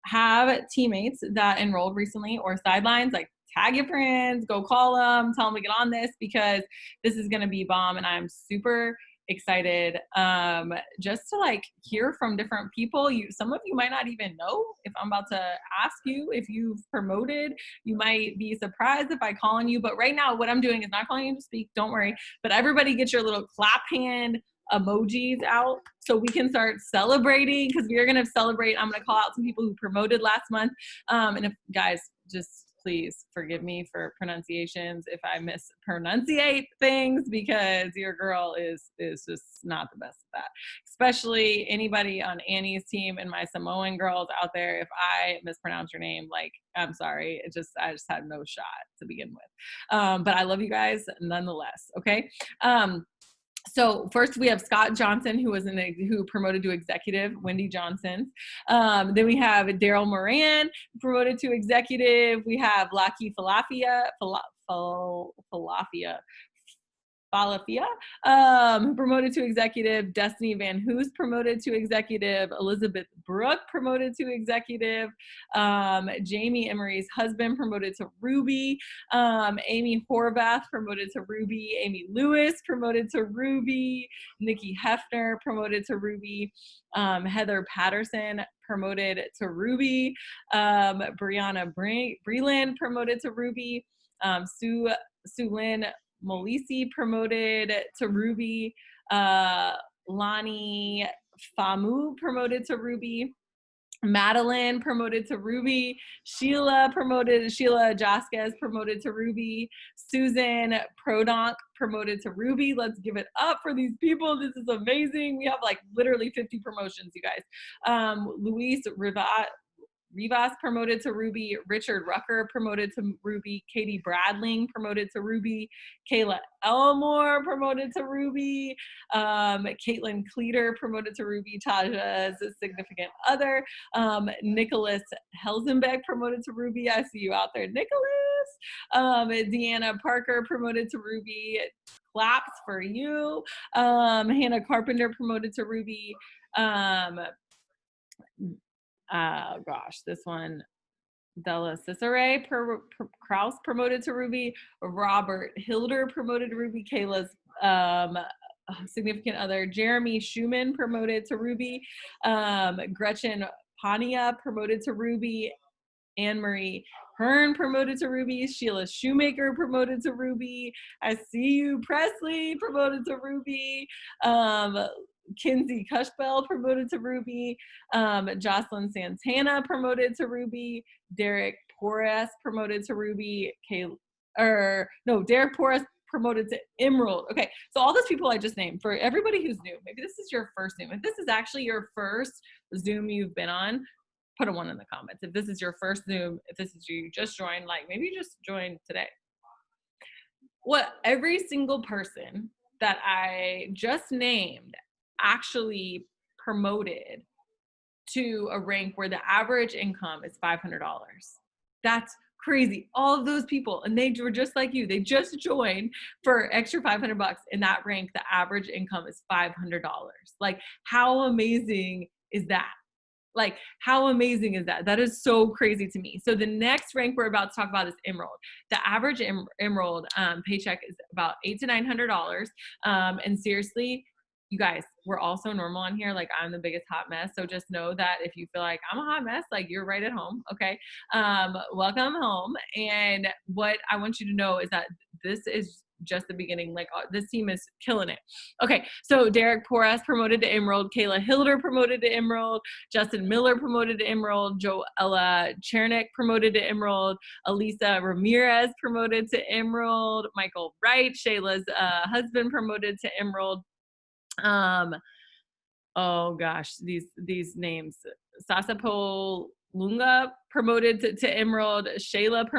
have teammates that enrolled recently or sidelines, like tag your friends, go call them, tell them to get on this because this is going to be bomb. And I'm super excited just to like hear from different people. Some of you might not even know if I'm about to ask you if you've promoted. You might be surprised if I call on you, but right now what I'm doing is not calling you to speak, don't worry, but everybody get your little clap hand emojis out so we can start celebrating, because we are going to celebrate. I'm going to call out some people who promoted last month. And if guys, just please forgive me for pronunciations if I mispronunciate things, because your girl is just not the best at that. Especially anybody on Annie's team and my Samoan girls out there. If I mispronounce your name, like, I'm sorry. I just had no shot to begin with. But I love you guys nonetheless. Okay. So first we have Scott Johnson, who promoted to executive, Wendy Johnson. Then we have Daryl Moran, promoted to executive. We have Laki Falafia, promoted to executive. Destiny Van Hoos promoted to executive. Elizabeth Brooke promoted to executive. Jamie Emery's husband promoted to Ruby. Amy Horvath promoted to Ruby. Amy Lewis promoted to Ruby. Nikki Hefner promoted to Ruby. Heather Patterson promoted to Ruby. Brianna Breland promoted to Ruby. Sue Lynn Molisi promoted to Ruby. Lonnie Famu promoted to Ruby. Madeline promoted to Ruby. Sheila Jasquez promoted to Ruby. Susan Prodonk promoted to Ruby. Let's give it up for these people. This is amazing. We have like literally 50 promotions, you guys. Luis Rivas promoted to Ruby. Richard Rucker promoted to Ruby. Katie Bradling promoted to Ruby. Kayla Elmore promoted to Ruby. Caitlin Cleater promoted to Ruby. Taja's significant other. Nicholas Helzenbeck promoted to Ruby. I see you out there, Nicholas. Deanna Parker promoted to Ruby. Claps for you. Hannah Carpenter promoted to Ruby. This one, Della Cicere Kraus promoted to Ruby. Robert Hilder promoted to Ruby. Kayla's significant other, Jeremy Schumann promoted to Ruby. Gretchen Pania promoted to Ruby. Anne-Marie Hearn promoted to Ruby. Sheila Shoemaker promoted to Ruby. I see you. Presley promoted to Ruby. Kinsey Cushbell promoted to Ruby. Jocelyn Santana promoted to Ruby. Derek Porras promoted to Ruby. Derek Porras promoted to Emerald. Okay, so all those people I just named, for everybody who's new, maybe this is your first Zoom. If this is actually your first Zoom you've been on, put a 1 in the comments. If this is your first Zoom, if this is you just joined, like maybe you just joined today. What every single person that I just named actually promoted to a rank where the average income is $500. That's crazy. All of those people, and they were just like you. They just joined for extra $500. In that rank, the average income is $500. Like, how amazing is that? Like, how amazing is that? That is so crazy to me. So the next rank we're about to talk about is Emerald. The average Emerald paycheck is about $800 to $900. And seriously, you guys, we're all so normal on here. Like, I'm the biggest hot mess. So just know that if you feel like I'm a hot mess, like, you're right at home. Okay. Welcome home. And what I want you to know is that this is just the beginning. Like, this team is killing it. Okay. So Derek Porras promoted to Emerald. Kayla Hilder promoted to Emerald. Justin Miller promoted to Emerald. Joella Chernick promoted to Emerald. Elisa Ramirez promoted to Emerald. Michael Wright, Shayla's husband, promoted to Emerald. Oh gosh, these names. Sasapo Lunga promoted to Emerald. Shayla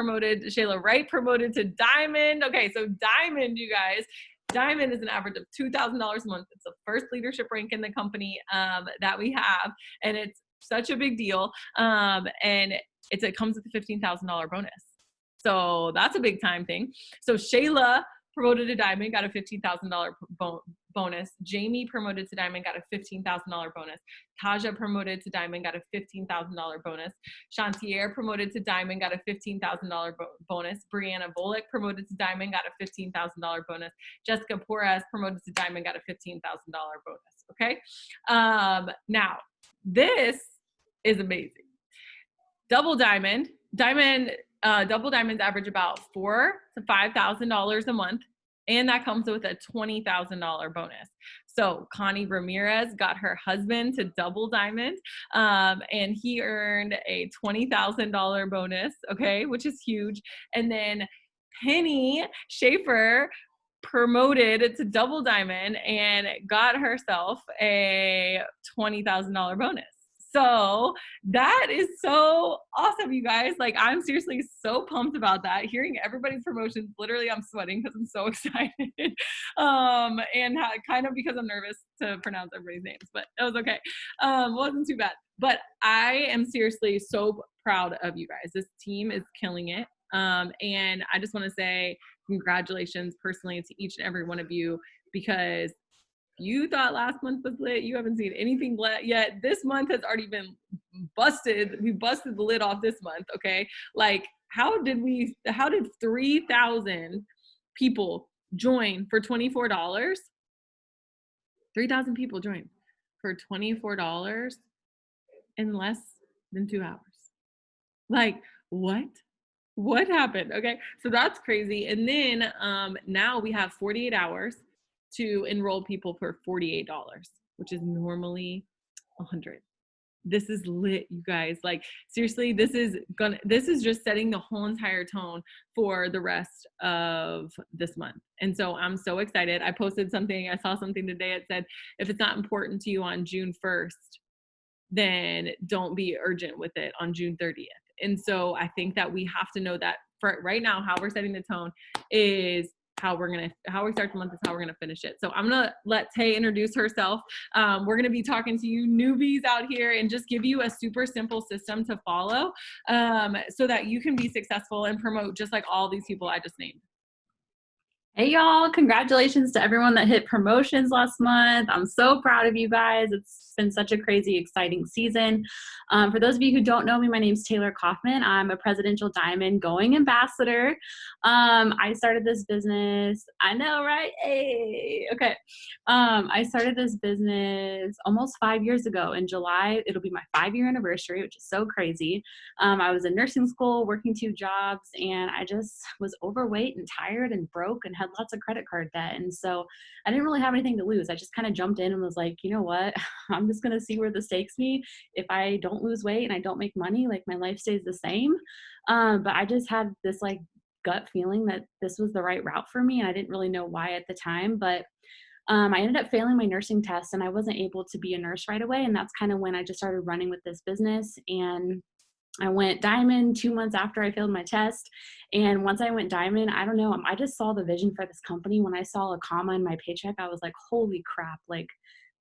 Wright promoted to Diamond. Okay, so Diamond, you guys. Diamond is an average of $2,000 a month. It's the first leadership rank in the company that we have, and it's such a big deal. And it comes with a $15,000 bonus. So that's a big time thing. So Shayla promoted to Diamond, got a $15,000 bonus. Jamie promoted to diamond, got a $15,000 bonus. Taja promoted to diamond, got a $15,000 bonus. Chantier promoted to diamond, got a $15,000 bonus. Brianna Bullock promoted to diamond, got a $15,000 bonus. Jessica Porras promoted to diamond, got a $15,000 bonus. Okay. Now this is amazing. Double diamonds average about $4,000 to $5,000 a month. And that comes with a $20,000 bonus. So Connie Ramirez got her husband to double diamond, and he earned a $20,000 bonus, okay, which is huge. And then Penny Schaefer promoted to double diamond and got herself a $20,000 bonus. So that is so awesome, you guys. Like, I'm seriously so pumped about that. Hearing everybody's promotions, literally I'm sweating because I'm so excited. And kind of because I'm nervous to pronounce everybody's names, but it was okay. Wasn't too bad. But I am seriously so proud of you guys. This team is killing it. And I just want to say congratulations personally to each and every one of you, because you thought last month was lit. You haven't seen anything yet. This month has already been busted. We busted the lid off this month. Okay. Like, how did 3,000 people join for $24? 3,000 people joined for $24 in less than 2 hours. Like, what happened? Okay. So that's crazy. And then, now we have 48 hours to enroll people for $48, which is normally $100. This is lit, you guys. Like, seriously, this is just setting the whole entire tone for the rest of this month. And so I'm so excited. I saw something today. It said, if it's not important to you on June 1st, then don't be urgent with it on June 30th. And so I think that we have to know that for right now, how we're setting the tone is how we start the month is how we're going to finish it. So I'm going to let Tay introduce herself. We're going to be talking to you newbies out here and just give you a super simple system to follow, so that you can be successful and promote just like all these people I just named. Hey y'all, congratulations to everyone that hit promotions last month. I'm so proud of you guys. It's been such a crazy, exciting season. For those of you who don't know me, my name is Taylor Kaufman. I'm a Presidential Diamond Going Ambassador. I started this business, I know, right? Hey, okay. I started this business almost 5 years ago. In July, it'll be my 5-year anniversary, which is so crazy. I was in nursing school, working 2 jobs, and I just was overweight and tired and broke and had lots of credit card debt. And so I didn't really have anything to lose. I just kind of jumped in and was like, you know what, I'm just going to see where this takes me. If I don't lose weight and I don't make money, like, my life stays the same. But I just had this like gut feeling that this was the right route for me. And I didn't really know why at the time, but I ended up failing my nursing test and I wasn't able to be a nurse right away. And that's kind of when I just started running with this business. And I went diamond 2 months after I failed my test. And once I went diamond, I don't know, I just saw the vision for this company. When I saw a comma in my paycheck, I was like, holy crap, like,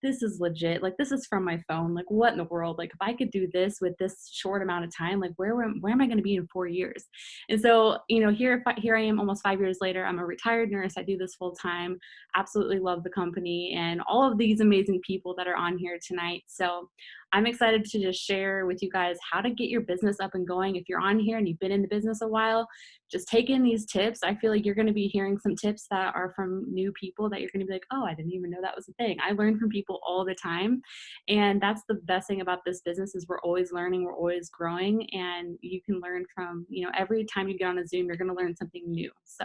this is legit. Like, this is from my phone. Like, what in the world? Like, if I could do this with this short amount of time, like, where am I going to be in 4 years? And so, you know, here I am almost 5 years later. I'm a retired nurse. I do this full time. Absolutely love the company and all of these amazing people that are on here tonight. So I'm excited to just share with you guys how to get your business up and going. If you're on here and you've been in the business a while, just take in these tips. I feel like you're going to be hearing some tips that are from new people that you're going to be like, oh, I didn't even know that was a thing. I learn from people all the time. And that's the best thing about this business is we're always learning, we're always growing, and you can learn from, you know, every time you get on a Zoom, you're going to learn something new. So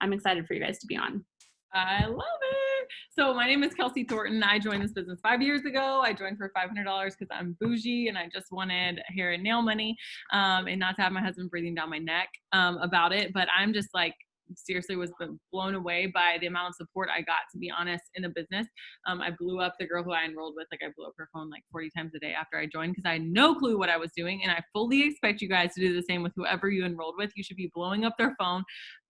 I'm excited for you guys to be on. I love it. So my name is Kelsey Thornton. I joined this business 5 years ago. I joined for $500 because I'm bougie and I just wanted hair and nail money, and not to have my husband breathing down my neck about it. But I'm just like, seriously was blown away by the amount of support I got, to be honest, in the business. I blew up the girl who I enrolled with. Like, I blew up her phone like 40 times a day after I joined because I had no clue what I was doing. And I fully expect you guys to do the same with whoever you enrolled with. You should be blowing up their phone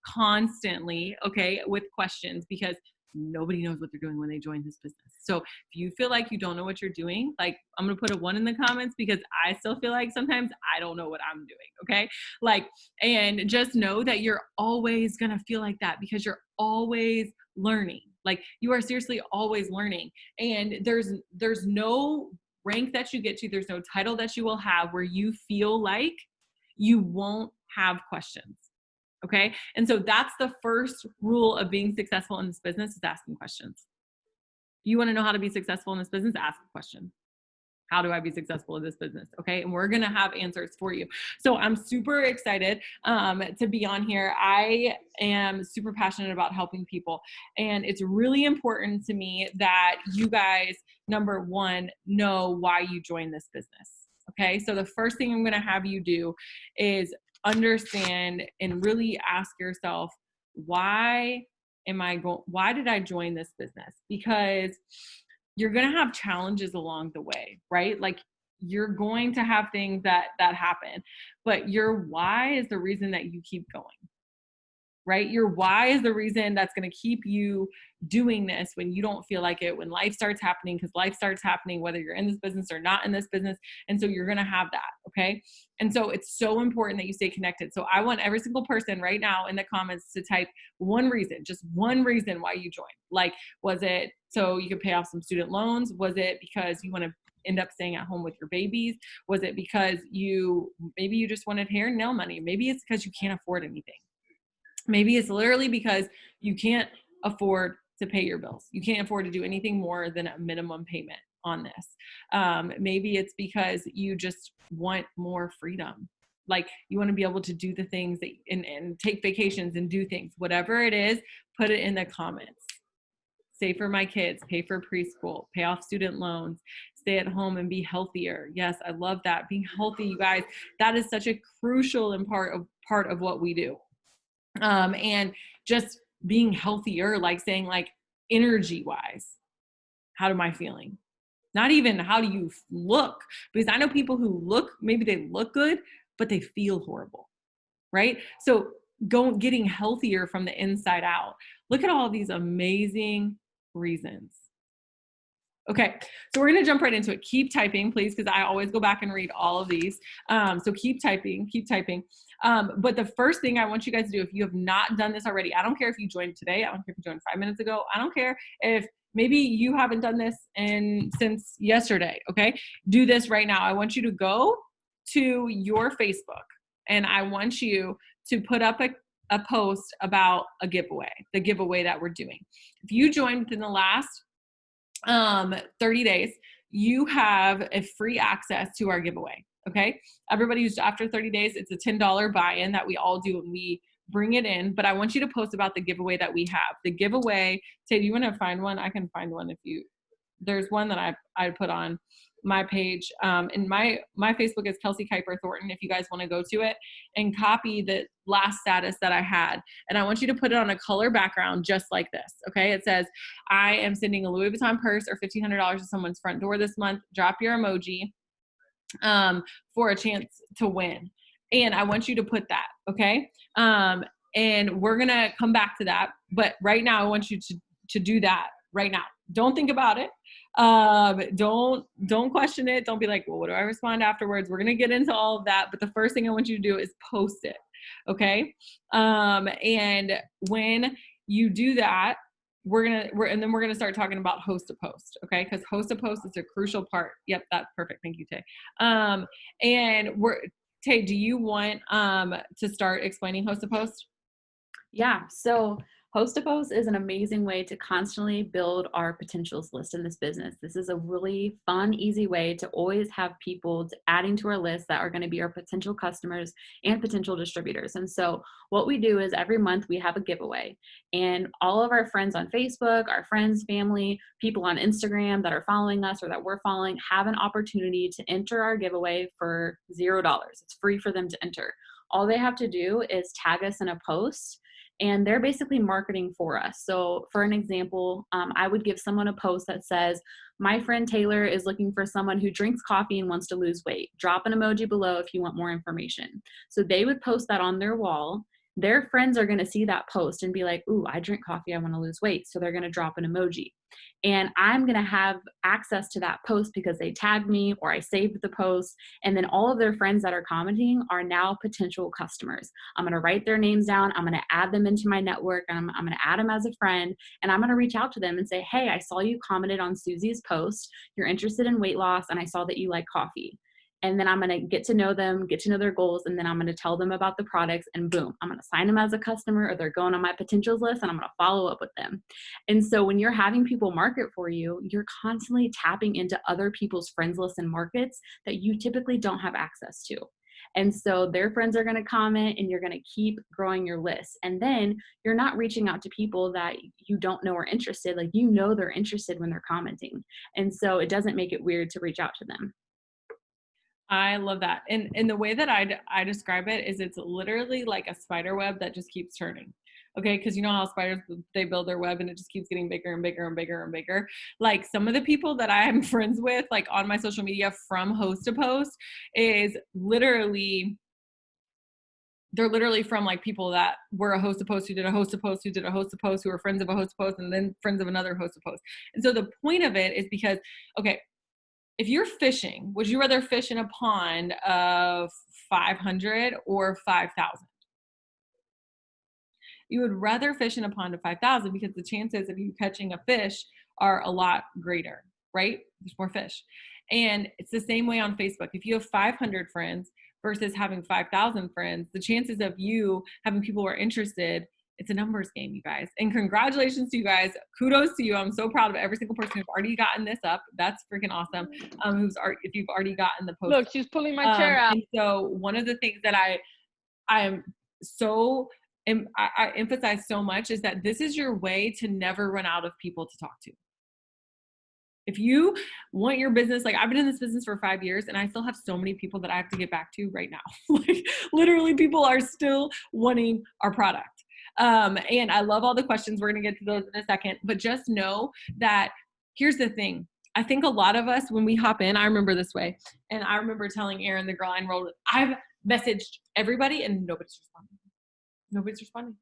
constantly, okay, with questions, because nobody knows what they're doing when they join this business. So if you feel like you don't know what you're doing, like, I'm going to put a 1 in the comments, because I still feel like sometimes I don't know what I'm doing. Okay. Like, and just know that you're always going to feel like that because you're always learning. Like, you are seriously always learning. And there's no rank that you get to, there's no title that you will have where you feel like you won't have questions. Okay. And so that's the first rule of being successful in this business, is asking questions. You want to know how to be successful in this business? Ask a question. How do I be successful in this business? Okay. And we're going to have answers for you. So I'm super excited to be on here. I am super passionate about helping people. And it's really important to me that you guys, number one, know why you joined this business. Okay. So the first thing I'm going to have you do is understand and really ask yourself, why did I join this business? Because you're going to have challenges along the way, right? Like, you're going to have things that happen, but your why is the reason that you keep going, right? Your why is the reason that's going to keep you doing this when you don't feel like it, when life starts happening, because life starts happening whether you're in this business or not in this business. And so you're going to have that. Okay. And so it's so important that you stay connected. So I want every single person right now in the comments to type one reason, just one reason why you joined. Like, was it so you could pay off some student loans? Was it because you want to end up staying at home with your babies? Was it because maybe you just wanted hair and nail money? Maybe it's because you can't afford anything. Maybe it's literally because you can't afford to pay your bills. You can't afford to do anything more than a minimum payment on this. Maybe it's because you just want more freedom. Like, you want to be able to do the things that and take vacations and do things. Whatever it is, put it in the comments. Save for my kids, pay for preschool, pay off student loans, stay at home and be healthier. Yes, I love that. Being healthy, you guys, that is such a crucial and part of what we do. And just being healthier, like saying, like, energy wise, how am I feeling? Not even how do you look, because I know people who maybe they look good, but they feel horrible, right? So getting healthier from the inside out. Look at all these amazing reasons. Okay, so we're going to jump right into it. Keep typing, please, because I always go back and read all of these. So keep typing. But the first thing I want you guys to do, if you have not done this already, I don't care if you joined today, I don't care if you joined 5 minutes ago, I don't care if maybe you haven't done this since yesterday, okay? Do this right now. I want you to go to your Facebook, and I want you to put up a post about a giveaway, the giveaway that we're doing. If you joined within the last 30 days, you have a free access to our giveaway. Okay. Everybody who's after 30 days, it's a $10 buy-in that we all do and we bring it in. But I want you to post about the giveaway that we have. The giveaway, Tay, do you want to find one? I can find one there's one that I put on my page. And my Facebook is Kelsey Kuiper Thornton, if you guys want to go to it and copy the last status that I had. And I want you to put it on a color background just like this. Okay. It says, I am sending a Louis Vuitton purse or $1,500 to someone's front door this month. Drop your emoji for a chance to win. And I want you to put that. Okay. And we're going to come back to that. But right now I want you to do that right now. Don't think about it. Don't question it. Don't be like, well, what do I respond afterwards? We're going to get into all of that. But the first thing I want you to do is post it. Okay. And when you do that, we're going to start talking about host to post. Okay. Cause host to post is a crucial part. Yep. That's perfect. Thank you, Tay. And Tay, do you want, to start explaining host to post? Yeah. So Host to Post is an amazing way to constantly build our potentials list in this business. This is a really fun, easy way to always have people adding to our list that are going to be our potential customers and potential distributors. And so what we do is every month we have a giveaway, and all of our friends on Facebook, our friends, family, people on Instagram that are following us or that we're following have an opportunity to enter our giveaway for $0. It's free for them to enter. All they have to do is tag us in a post, and they're basically marketing for us. So for an example, I would give someone a post that says, my friend Taylor is looking for someone who drinks coffee and wants to lose weight. Drop an emoji below if you want more information. So they would post that on their wall. their friends are going to see that post and be like, ooh, I drink coffee, I want to lose weight. So they're going to drop an emoji. And I'm going to have access to that post because they tagged me or I saved the post. And then all of their friends that are commenting are now potential customers. I'm going to write their names down. I'm going to add them into my network. I'm going to add them as a friend. And I'm going to reach out to them and say, hey, I saw you commented on Susie's post. You're interested in weight loss. And I saw that you like coffee. And then I'm going to get to know them, get to know their goals, and then I'm going to tell them about the products, and boom, I'm going to sign them as a customer, or they're going on my potentials list, and I'm going to follow up with them. And so when you're having people market for you, you're constantly tapping into other people's friends lists and markets that you typically don't have access to. And so their friends are going to comment, and you're going to keep growing your list. And then you're not reaching out to people that you don't know are interested. Like, you know, they're interested when they're commenting. And so it doesn't make it weird to reach out to them. I love that. And the way that I describe it is it's literally like a spider web that just keeps turning. Okay. Cause you know how spiders, they build their web and it just keeps getting bigger and bigger and bigger and bigger. Like, some of the people that I'm friends with, like on my social media from host to post, is literally, they're literally from like people that were a host to post, who did a host to post, who did a host to post, who were friends of a host to post, and then friends of another host to post. And so the point of it is because, okay, if you're fishing, would you rather fish in a pond of 500 or 5,000? You would rather fish in a pond of 5,000 because the chances of you catching a fish are a lot greater, right? There's more fish. And it's the same way on Facebook. If you have 500 friends versus having 5,000 friends, the chances of you having people who are interested, it's a numbers game, you guys. And congratulations to you guys. Kudos to you. I'm so proud of every single person who's already gotten this up. That's freaking awesome. If you've already gotten the post. Look, she's pulling my chair out. And so one of the things that I emphasize so much is that this is your way to never run out of people to talk to. If you want your business, like, I've been in this business for 5 years and I still have so many people that I have to get back to right now. Like, literally, people are still wanting our product. And I love all the questions. We're going to get to those in a second, but just know that here's the thing. I think a lot of us, when we hop in, I remember this way. And I remember telling Erin, the girl I enrolled with, I've messaged everybody and nobody's responding. Nobody's responding.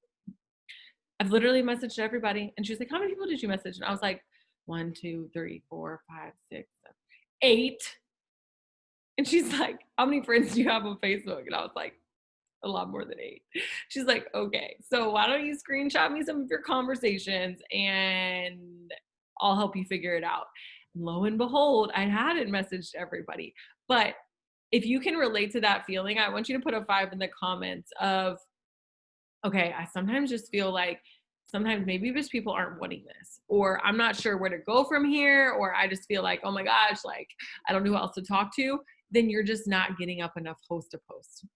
I've literally messaged everybody. And she was like, how many people did you message? And I was like, 1, 2, 3, 4, 5, 6, 7, 8. And she's like, how many friends do you have on Facebook? And I was like, a lot more than 8. She's like, okay, so why don't you screenshot me some of your conversations and I'll help you figure it out. And lo and behold, I hadn't messaged everybody. But if you can relate to that feeling, I want you to put a 5 in the comments of, okay, I sometimes just feel like sometimes maybe just people aren't wanting this, or I'm not sure where to go from here, or I just feel like, oh my gosh, like, I don't know who else to talk to. Then you're just not getting up enough host to post.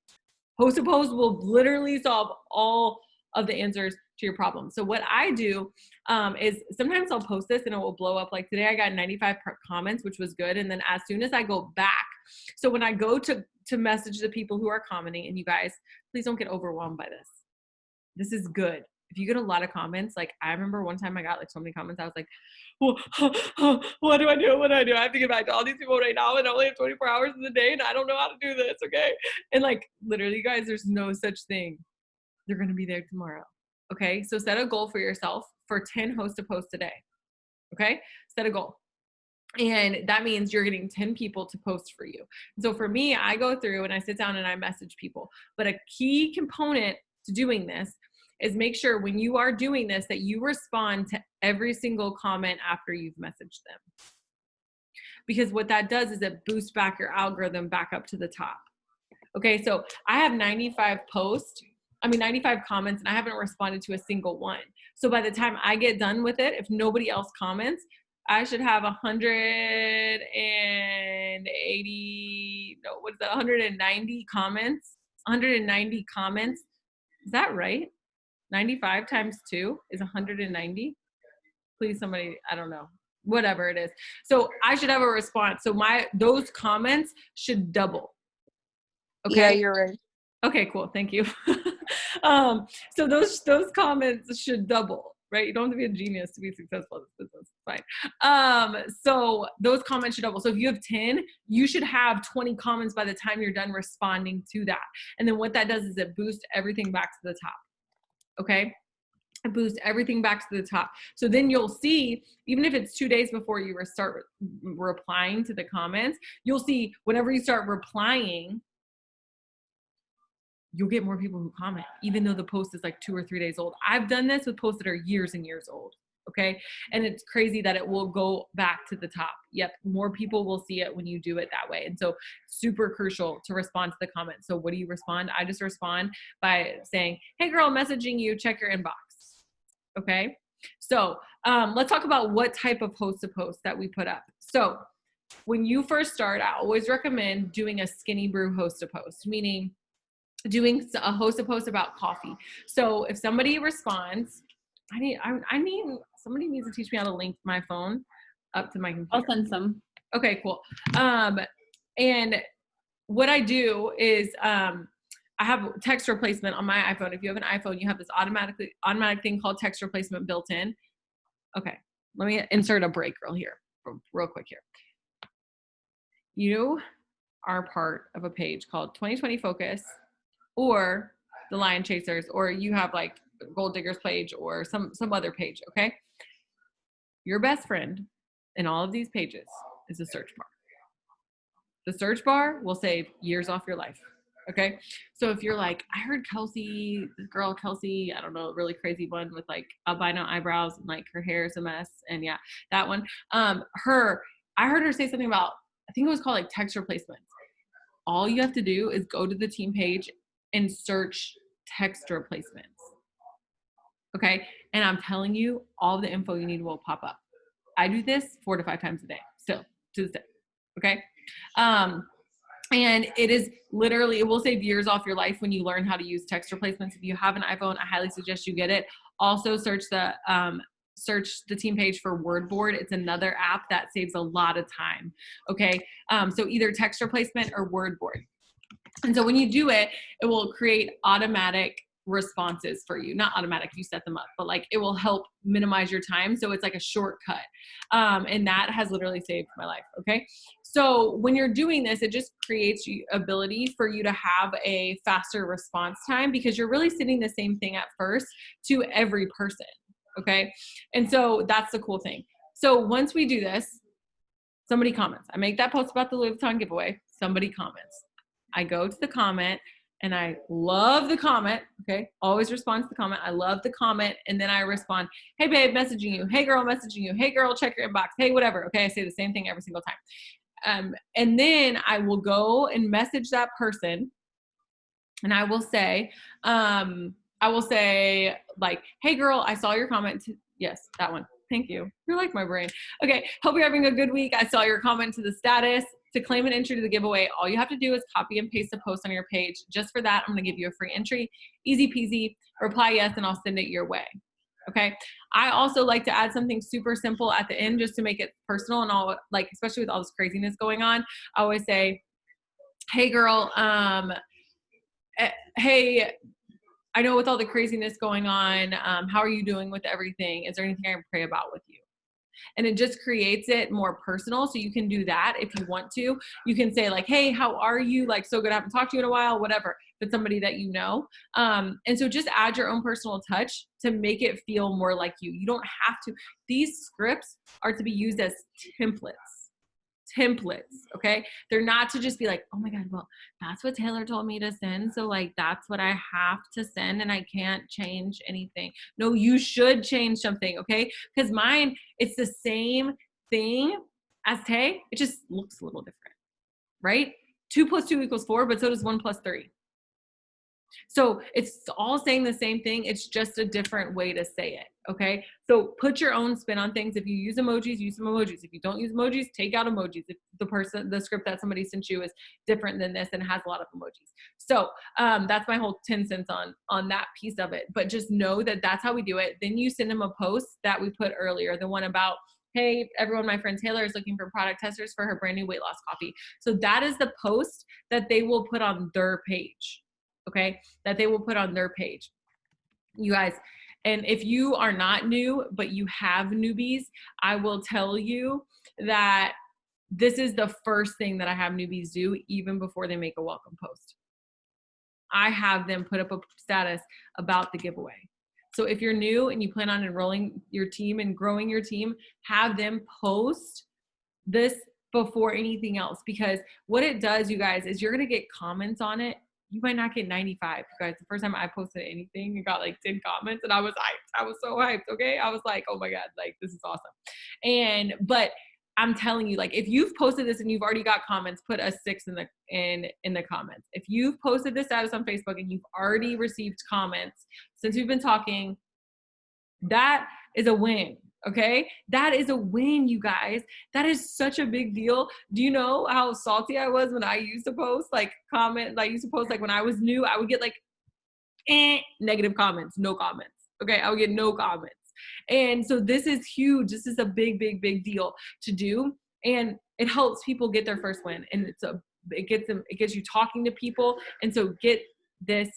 Host to post will literally solve all of the answers to your problem. So what I do is sometimes I'll post this and it will blow up. Like today I got 95 comments, which was good. And then as soon as I go back, so when I go to message the people who are commenting, and you guys, please don't get overwhelmed by this. This is good. If you get a lot of comments, like I remember one time I got like so many comments, I was like, well, what do I do? What do I do? I have to get back to all these people right now, and I only have 24 hours in the day, and I don't know how to do this, okay? And like, literally, guys, there's no such thing. They're going to be there tomorrow, okay? So set a goal for yourself for 10 host to post a day, okay? Set a goal. And that means you're getting 10 people to post for you. So for me, I go through and I sit down and I message people. But a key component to doing this is make sure when you are doing this that you respond to every single comment after you've messaged them. Because what that does is it boosts back your algorithm back up to the top. Okay, so I have 95 comments, and I haven't responded to a single one. So by the time I get done with it, if nobody else comments, I should have 190 comments. 190 comments. Is that right? 95 times 2 is 190. Please, somebody, I don't know, whatever it is. So I should have a response. So those comments should double. Okay. Yeah, you're right. Okay, cool. Thank you. So those comments should double, right? You don't have to be a genius to be successful in this business. It's fine. So those comments should double. So if you have 10, you should have 20 comments by the time you're done responding to that. And then what that does is it boosts everything back to the top. Okay. It boosts everything back to the top. So then you'll see, even if it's 2 days before you start replying to the comments, you'll see whenever you start replying, you'll get more people who comment, even though the post is like 2 or 3 days old. I've done this with posts that are years and years old. Okay. And it's crazy that it will go back to the top. Yep. More people will see it when you do it that way. And so super crucial to respond to the comments. So what do you respond? I just respond by saying, hey girl, messaging you, check your inbox. Okay. So let's talk about what type of post to post that we put up. So when you first start, I always recommend doing a skinny brew host to post, meaning doing a host to post about coffee. So if somebody responds, somebody needs to teach me how to link my phone up to my computer. I'll send some. Okay, cool. And what I do is, I have text replacement on my iPhone. If you have an iPhone, you have this automatic thing called text replacement built in. Okay, let me insert a break real quick here. You are part of a page called 2020 Focus or the Lion Chasers, or you have like Gold Diggers page or some other page, okay? Your best friend in all of these pages is a search bar. The search bar will save years off your life. Okay. So if you're like, I heard Kelsey, this girl, Kelsey, I don't know, really crazy one with like albino eyebrows and like her hair is a mess. And yeah, that one, I heard her say something about, I think it was called like text replacements. All you have to do is go to the team page and search text replacements. Okay. And I'm telling you, all the info you need will pop up. I do this 4 to 5 times a day still to this day. Okay. And it is literally, it will save years off your life when you learn how to use text replacements. If you have an iPhone, I highly suggest you get it. Also search the team page for WordBoard. It's another app that saves a lot of time. Okay. So either text replacement or WordBoard. And so when you do it, it will create automatic responses for you. Not automatic, you set them up, but like it will help minimize your time. So it's like a shortcut. And that has literally saved my life. Okay. So when you're doing this, it just creates the ability for you to have a faster response time because you're really sending the same thing at first to every person. Okay. And so that's the cool thing. So once we do this, somebody comments. I make that post about the Louis Vuitton giveaway. Somebody comments. I go to the comment and I love the comment. Okay. Always respond to the comment. I love the comment. And then I respond, hey babe, messaging you. Hey girl, messaging you. Hey girl, check your inbox. Hey, whatever. Okay. I say the same thing every single time. And then I will go and message that person. And I will say like, hey girl, I saw your comment. Yes, that one. Thank you. You're like my brain. Okay. Hope you're having a good week. I saw your comment to the status. To claim an entry to the giveaway, all you have to do is copy and paste a post on your page. Just for that, I'm going to give you a free entry. Easy peasy. Reply yes, and I'll send it your way. Okay. I also like to add something super simple at the end just to make it personal and all, like, especially with all this craziness going on. I always say, hey girl, hey, I know with all the craziness going on, how are you doing with everything? Is there anything I can pray about with you? And it just creates it more personal. So you can do that if you want to. You can say like, hey, how are you? Like, so good. I haven't talked to you in a while, whatever. But somebody that you know. And so just add your own personal touch to make it feel more like you. You don't have to. These scripts are to be used as templates. Okay. They're not to just be like, oh my God, well, that's what Taylor told me to send. So like, that's what I have to send and I can't change anything. No, you should change something. Okay. Because mine, it's the same thing as Tay. It just looks a little different, right? 2 + 2 = 4, but so does 1 + 3. So it's all saying the same thing. It's just a different way to say it. Okay. So put your own spin on things. If you use emojis, use some emojis. If you don't use emojis, take out emojis. If the script that somebody sent you is different than this and has a lot of emojis. So that's my whole 10 cents on that piece of it. But just know that that's how we do it. Then you send them a post that we put earlier, the one about, hey, everyone, my friend Taylor is looking for product testers for her brand new weight loss coffee. So that is the post that they will put on their page. Okay, that they will put on their page. You guys, And if you are not new, but you have newbies, I will tell you that this is the first thing that I have newbies do even before they make a welcome post. I have them put up a status about the giveaway. So if you're new and you plan on enrolling your team and growing your team, have them post this before anything else, because what it does, you guys, is you're going to get comments on it. You might not get 95. You guys, the first time I posted anything, it got like 10 comments and I was hyped. I was so hyped. Okay. I was like, oh my God, like this is awesome. But I'm telling you, like, if you've posted this and you've already got comments, put a 6 in the comments. If you've posted this status on Facebook and you've already received comments since we've been talking, that is a win. Okay. That is a win, you guys. That is such a big deal. Do you know how salty I was when I used to post like comments? I used to post like when I was new, I would get like negative comments, no comments. Okay. I would get no comments. And so this is huge. This is a big, big, big deal to do. And it helps people get their first win. And it gets you talking to people. And so get this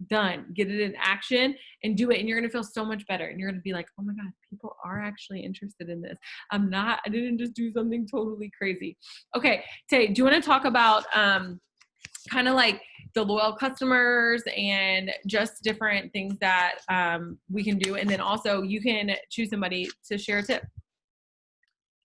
done, get it in action and do it. And you're going to feel so much better. And you're going to be like, oh my God, people are actually interested in this. I didn't just do something totally crazy. Okay. Tay, do you want to talk about, kind of like the loyal customers and just different things that we can do? And then also you can choose somebody to share a tip.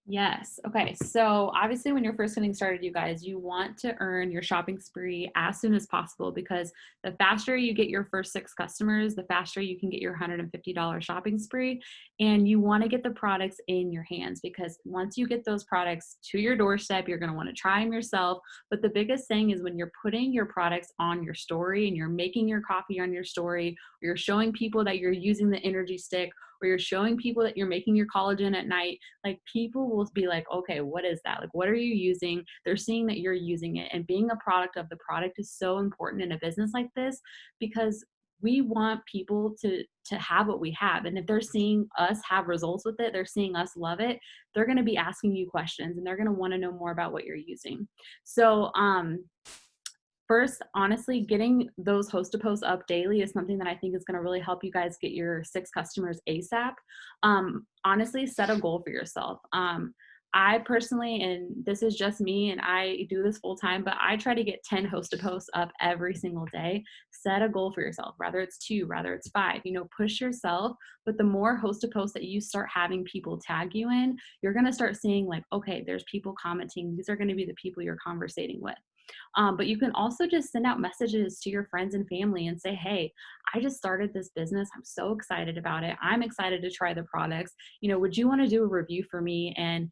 Yes. Okay. So obviously when you're first getting started, you guys, you want to earn your shopping spree as soon as possible, because the faster you get your first 6 customers, the faster you can get your $150 shopping spree. And you want to get the products in your hands, because once you get those products to your doorstep, you're going to want to try them yourself. But the biggest thing is when you're putting your products on your story and you're making your coffee on your story, or you're showing people that you're using the energy stick, or you're showing people that you're making your collagen at night, like people will be like, okay, what is that? Like, what are you using? They're seeing that you're using it, and being a product of the product is so important in a business like this, because we want people to have what we have. And if they're seeing us have results with it, they're seeing us love it, they're going to be asking you questions and they're going to want to know more about what you're using. So, first, honestly, getting those host to post up daily is something that I think is going to really help you guys get your 6 customers ASAP. Honestly, set a goal for yourself. I personally, and this is just me and I do this full time, but I try to get 10 host to posts up every single day. Set a goal for yourself, whether it's 2, whether it's 5, push yourself. But the more host to posts that you start having people tag you in, you're going to start seeing like, okay, there's people commenting. These are going to be the people you're conversating with. But you can also just send out messages to your friends and family and say, hey, I just started this business. I'm so excited about it. I'm excited to try the products. Would you want to do a review for me? And,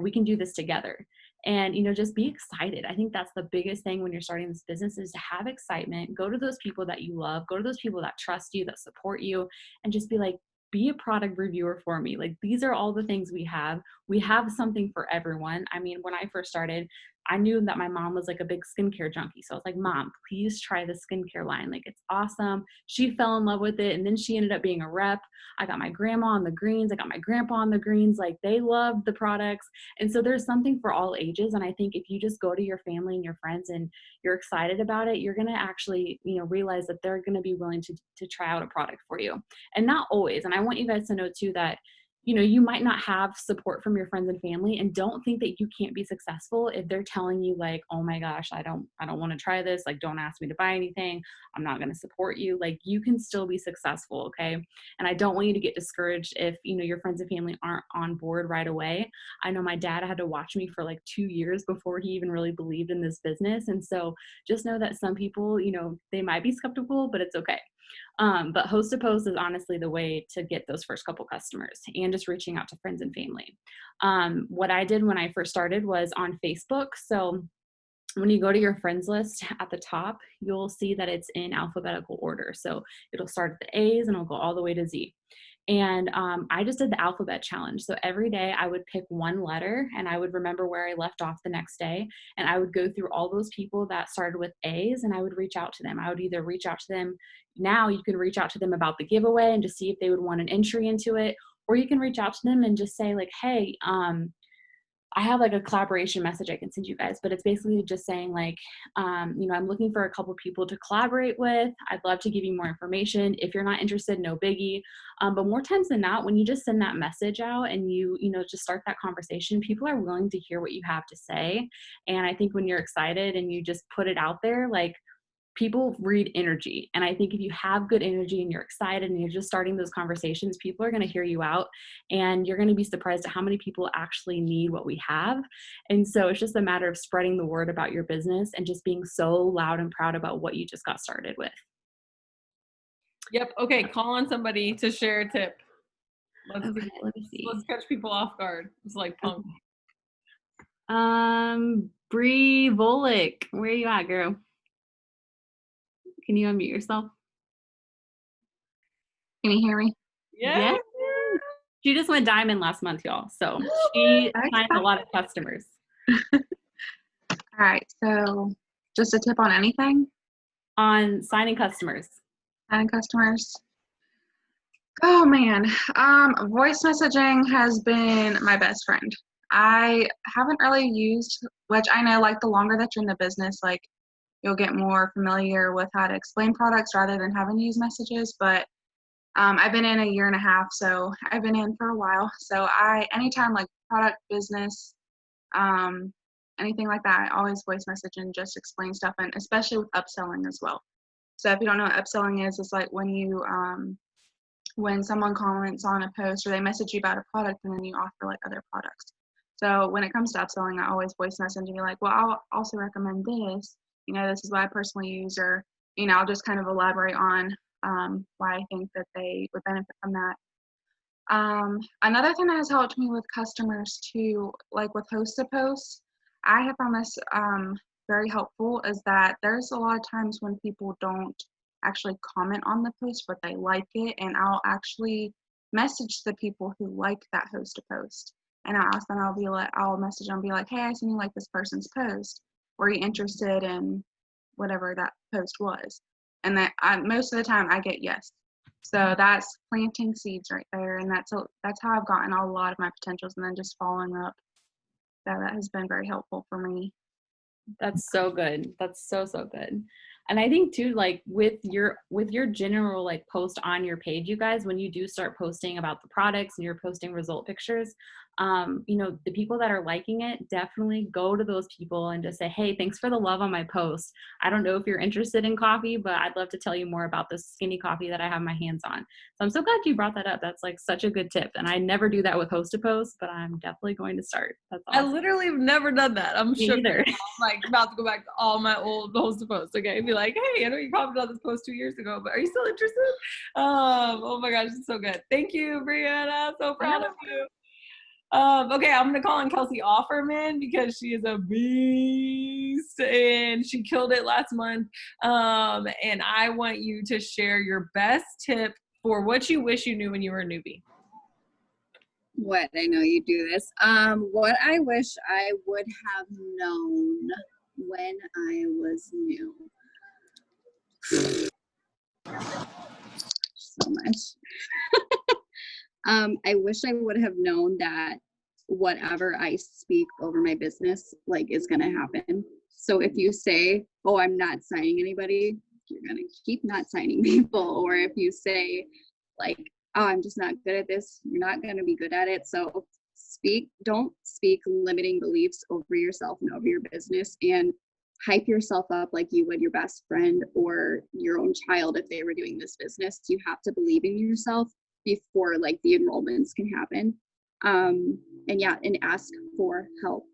we can do this together. And, just be excited. I think that's the biggest thing when you're starting this business, is to have excitement. Go to those people that you love. Go to those people that trust you, that support you, and just be like, be a product reviewer for me. Like, these are all the things we have. We have something for everyone. I mean, when I first started, I knew that my mom was like a big skincare junkie. So I was like, Mom, please try the skincare line. Like, it's awesome. She fell in love with it. And then she ended up being a rep. I got my grandma on the greens. I got my grandpa on the greens. Like, they loved the products. And so there's something for all ages. And I think if you just go to your family and your friends and you're excited about it, you're going to actually, realize that they're going to be willing to try out a product for you. And not always. And I want you guys to know too that you might not have support from your friends and family, and don't think that you can't be successful if they're telling you like, oh my gosh, I don't want to try this. Like, don't ask me to buy anything. I'm not going to support you. Like, you can still be successful. Okay. And I don't want you to get discouraged if, your friends and family aren't on board right away. I know my dad had to watch me for like 2 years before he even really believed in this business. And so just know that some people, they might be skeptical, but it's okay. But host to post is honestly the way to get those first couple customers, and just reaching out to friends and family. What I did when I first started was on Facebook. So when you go to your friends list at the top, you'll see that it's in alphabetical order. So it'll start at the A's and it'll go all the way to Z. And I just did the alphabet challenge. So every day I would pick one letter and I would remember where I left off the next day. And I would go through all those people that started with A's and I would reach out to them. I would either reach out to them. Now you can reach out to them about the giveaway and just see if they would want an entry into it. Or you can reach out to them and just say like, hey, I have like a collaboration message I can send you guys, but it's basically just saying like, you know, I'm looking for a couple people to collaborate with. I'd love to give you more information. If you're not interested, no biggie. But more times than not, when you just send that message out and you know, just start that conversation, people are willing to hear what you have to say. And I think when you're excited and you just put it out there, like, people read energy. And I think if you have good energy and you're excited and you're just starting those conversations, people are going to hear you out, and you're going to be surprised at how many people actually need what we have. And so it's just a matter of spreading the word about your business and just being so loud and proud about what you just got started with. Yep. Okay. Call on somebody to share a tip. Let's Let me see. Let's catch people off guard. It's like punk. Bree Volick, where you at, girl? Can you unmute yourself? Can you hear me? Yeah. She just went diamond last month, y'all. So she signed a lot of customers. All right. So just a tip on anything? On signing customers. Signing customers. Oh man. Voice messaging has been my best friend. I haven't really used, which I know like the longer that you're in the business, like you'll get more familiar with how to explain products rather than having to use messages. But I've been in a year and a half, so I've been in for a while. So anytime like product, business, anything like that, I always voice message and just explain stuff, and especially with upselling as well. So if you don't know what upselling is, it's like when someone comments on a post or they message you about a product and then you offer like other products. So when it comes to upselling, I always voice message and be like, well, I'll also recommend this. You know, this is what I personally use, or, you know, I'll just kind of elaborate on why I think that they would benefit from that. Another thing that has helped me with customers too, like with host to post, I have found this very helpful, is that there's a lot of times when people don't actually comment on the post, but they like it, and I'll actually message the people who like that host to post, and I'll ask them, I'll message them and be like, hey, I seen you like this person's post. Were you interested in whatever that post was? And that most of the time I get yes. So that's planting seeds right there, and that's how I've gotten a lot of my potentials, and then just following up. So that has been very helpful for me. That's so good. That's so good. And I think too, like with your general like post on your page, you guys, when you do start posting about the products and you're posting result pictures, you know, the people that are liking it, definitely go to those people and just say, hey, thanks for the love on my post. I don't know if you're interested in coffee, but I'd love to tell you more about this skinny coffee that I have my hands on. So I'm so glad you brought that up. That's like such a good tip. And I never do that with host to post, but I'm definitely going to start. That's awesome. I literally have never done that. I'm Me shook. either. I'm like about to go back to all my old host to post. Okay, be like, hey, I know you commented on this post 2 years ago, but are you still interested? Oh my gosh, it's so good. Thank you, Brianna. So proud of you. Okay, I'm gonna call on Kelsey Offerman because she is a beast and she killed it last month. And I want you to share your best tip for what you wish you knew when you were a newbie. What, I know you do this. What I wish I would have known when I was new. So much. I wish I would have known that whatever I speak over my business, like, is going to happen. So if you say, oh, I'm not signing anybody, you're going to keep not signing people. Or if you say, like, oh, I'm just not good at this, you're not going to be good at it. So don't speak limiting beliefs over yourself and over your business, and hype yourself up like you would your best friend or your own child if they were doing this business. You have to believe in yourself before like the enrollments can happen. And ask for help.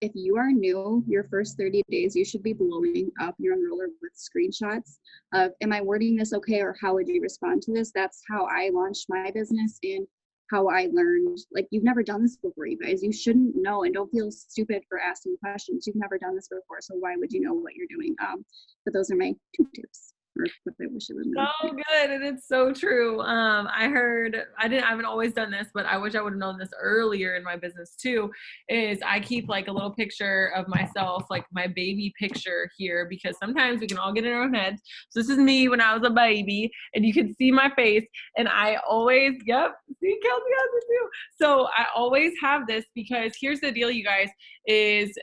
If you are new, your first 30 days, you should be blowing up your enroller with screenshots of, am I wording this okay? Or how would you respond to this? That's how I launched my business and how I learned. Like, you've never done this before, you guys. You shouldn't know, and don't feel stupid for asking questions. You've never done this before, so why would you know what you're doing? But those are my 2 tips. or what I wish I would So know. good, and it's so true. I haven't always done this, but I wish I would have known this earlier in my business too, is I keep like a little picture of myself, like my baby picture here, because sometimes we can all get in our own heads. So this is me when I was a baby, and you can see my face, and I always, see, Kelsey has it too. So I always have this, because here's the deal, you guys, is